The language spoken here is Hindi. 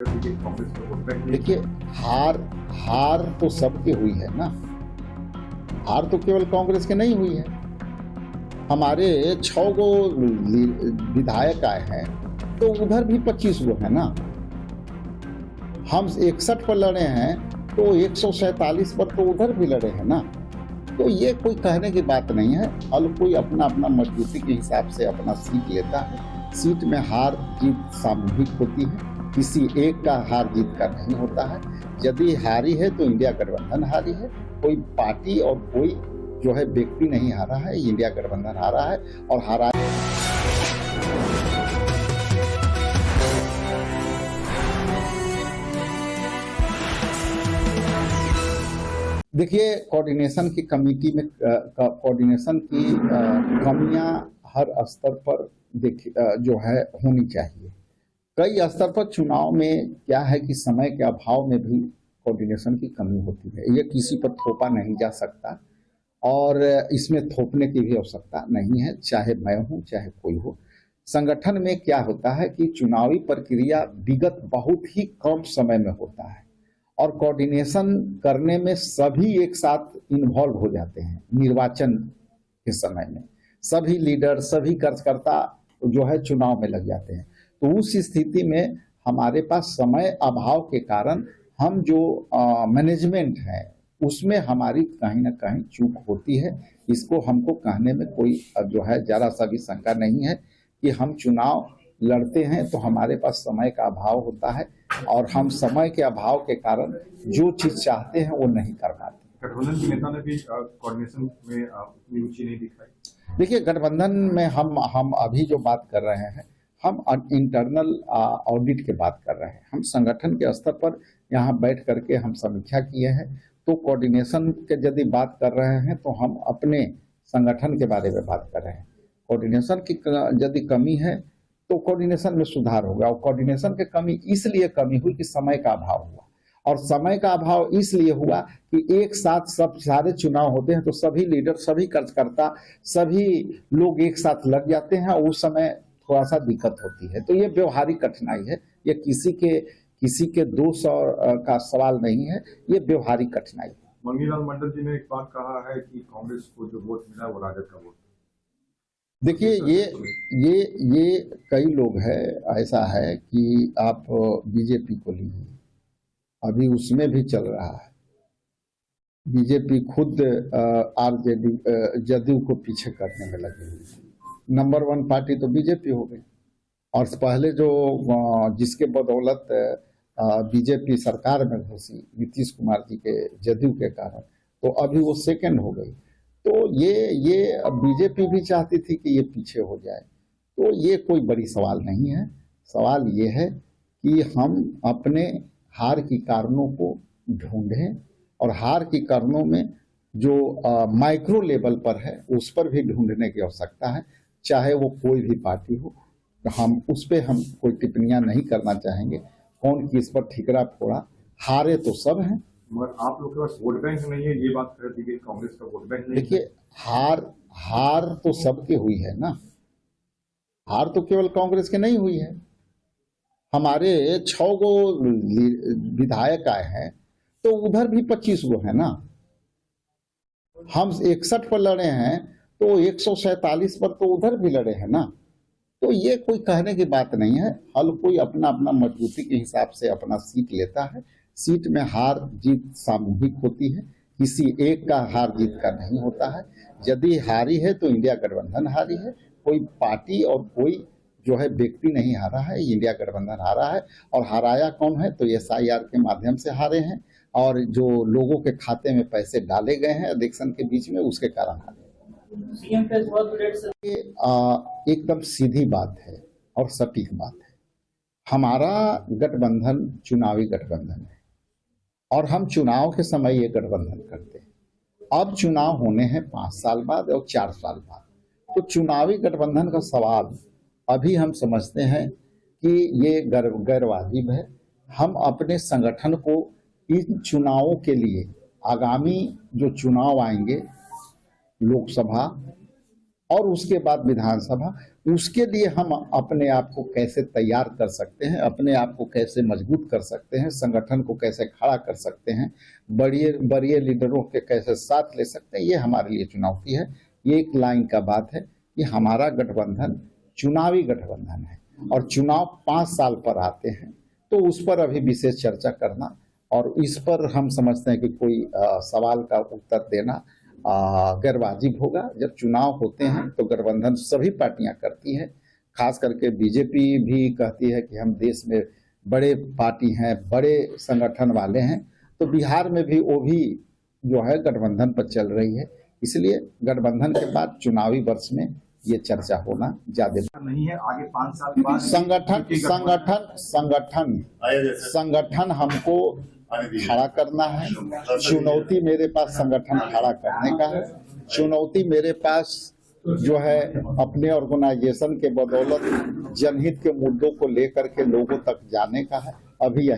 देखिए, हार हार तो सबके हुई है ना। हार तो केवल कांग्रेस के नहीं हुई है। हमारे 6 गो विधायक आए हैं, तो उधर भी 25 गो है ना। हम 61 पर लड़े हैं, तो 147 पर तो उधर भी लड़े हैं ना। तो ये कोई कहने की बात नहीं है। हर कोई अपना अपना मजबूती के हिसाब से अपना सीट लेता है। सीट में हार जीत सामूहिक होती है, किसी एक का हार जीत का नहीं होता है। यदि हारी है तो इंडिया गठबंधन हारी है, कोई पार्टी और कोई जो है व्यक्ति नहीं हारा है। इंडिया गठबंधन हारा है और हारा। देखिए, कोऑर्डिनेशन की कमेटी में कोऑर्डिनेशन की कमियां हर स्तर पर जो है होनी चाहिए। कई स्तर पर चुनाव में क्या है कि समय के अभाव में भी कोऑर्डिनेशन की कमी होती है। ये किसी पर थोपा नहीं जा सकता और इसमें थोपने की भी आवश्यकता नहीं है, चाहे मैं हूं चाहे कोई हो। संगठन में क्या होता है कि चुनावी प्रक्रिया विगत बहुत ही कम समय में होता है और कोऑर्डिनेशन करने में सभी एक साथ इन्वॉल्व हो जाते हैं। निर्वाचन के समय में सभी लीडर, सभी कार्यकर्ता जो है चुनाव में लग जाते हैं। तो उस स्थिति में हमारे पास समय अभाव के कारण हम जो मैनेजमेंट है उसमें हमारी कहीं ना कहीं चूक होती है। इसको हमको कहने में कोई जो है जरा सा भी शंका नहीं है कि हम चुनाव लड़ते हैं तो हमारे पास समय का अभाव होता है और हम समय के अभाव के कारण जो चीज चाहते हैं वो नहीं कर पाते। गठबंधन के नेता ने भी कोऑर्डिनेशन में उतनी रुचि नहीं दिखाई। देखिए, गठबंधन में हम अभी जो बात कर रहे हैं, हम इंटरनल ऑडिट की बात कर रहे हैं। हम संगठन के स्तर पर यहाँ बैठ करके हम समीक्षा किए हैं। तो कोऑर्डिनेशन के यदि बात कर रहे हैं तो हम अपने संगठन के बारे में बात कर रहे हैं। कोऑर्डिनेशन की यदि कमी है तो कोऑर्डिनेशन में सुधार होगा। और कोऑर्डिनेशन की कमी इसलिए कमी हुई कि समय का अभाव हुआ, और समय का अभाव इसलिए हुआ कि एक साथ सब सारे चुनाव होते हैं तो सभी लीडर, सभी कार्यकर्ता, सभी लोग एक साथ लग जाते हैं और उस समय थोड़ा सा दिक्कत होती है। तो ये व्यवहारिक कठिनाई है, ये किसी के दोष का सवाल नहीं है, ये व्यवहारिक कठिनाई है। मंगीलाल मंडल जी ने एक बात कहा है कि कांग्रेस को जो वोट मिला वो राजद का वोट। देखिए, ये कई लोग हैं, ऐसा है कि आप बीजेपी को लीजिए, अभी उसमें भी चल रहा है। बीजेपी खुद आरजेडी जदयू को पीछे करने में लगी हुई है। नंबर 1 पार्टी तो बीजेपी हो गई और पहले जो जिसके बदौलत बीजेपी सरकार में घुसी नीतीश कुमार जी के जदयू के कारण, तो अभी वो सेकंड हो गई। तो ये बीजेपी भी चाहती थी कि ये पीछे हो जाए। तो ये कोई बड़ी सवाल नहीं है। सवाल ये है कि हम अपने हार की कारणों को ढूंढें और हार की कारणों में जो माइक्रो लेवल पर है उस पर भी ढूंढने की आवश्यकता है। चाहे वो कोई भी पार्टी हो, तो हम उस पर हम कोई टिप्पणियां नहीं करना चाहेंगे। कौन किस पर ठिकरा फोड़ा, हारे तो सब हैं। मगर आप लोग के पास वोट बैंक नहीं है, ये बात कर दी कि कांग्रेस का वोट बैंक नहीं। देखिए, हार तो सबके हुई है ना। हार तो केवल कांग्रेस के नहीं हुई है। हमारे 6 गो विधायक आए हैं, तो उधर भी 25 गो है ना। हम 61 पर लड़े हैं, तो 147 पर तो उधर भी लड़े हैं ना। तो ये कोई कहने की बात नहीं है। हर कोई अपना अपना मजबूती के हिसाब से अपना सीट लेता है। सीट में हार जीत सामूहिक होती है, किसी एक का हार जीत का नहीं होता है। यदि हारी है तो इंडिया गठबंधन हारी है, कोई पार्टी और कोई जो है व्यक्ति नहीं हारा है। इंडिया गठबंधन हारा है और हराया कौन है तो SIR के माध्यम से हारे हैं और जो लोगों के खाते में पैसे डाले गए हैं इलेक्शन के बीच में, उसके कारण हारे। एकदम सीधी बात है और सटीक बात है। हमारा गठबंधन चुनावी गठबंधन है और हम चुनाव के समय ये गठबंधन करते हैं। अब चुनाव होने हैं 5 साल बाद और 4 साल बाद, तो चुनावी गठबंधन का सवाल अभी हम समझते हैं कि ये गैर वाजिब है। हम अपने संगठन को इन चुनावों के लिए, आगामी जो चुनाव आएंगे लोकसभा, और उसके बाद विधानसभा। उसके लिए हम अपने आप को कैसे तैयार कर सकते हैं, अपने आप को कैसे मजबूत कर सकते हैं, संगठन को कैसे खड़ा कर सकते हैं, बड़े लीडरों के कैसे साथ ले सकते हैं, ये हमारे लिए चुनौती है। ये एक लाइन का बात है कि हमारा गठबंधन चुनावी गठबंधन है और चुनाव 5 साल पर आते हैं, तो उस पर अभी विशेष चर्चा करना और इस पर हम समझते हैं कि कोई सवाल का उत्तर देना गैर वाजिब होगा। जब चुनाव होते हैं तो गठबंधन सभी पार्टियां करती हैं, खास करके बीजेपी भी कहती है कि हम देश में बड़े पार्टी हैं, बड़े संगठन वाले हैं, तो बिहार में भी वो भी जो है गठबंधन पर चल रही है। इसलिए गठबंधन के बाद चुनावी वर्ष में ये चर्चा होना ज्यादा नहीं है। आगे 5 साल बाद संगठन हमको खड़ा करना है। चुनौती मेरे पास संगठन खड़ा करने का है। चुनौती मेरे पास जो है अपने ऑर्गेनाइजेशन के बदौलत जनहित के मुद्दों को लेकर के लोगों तक जाने का है। अभी यही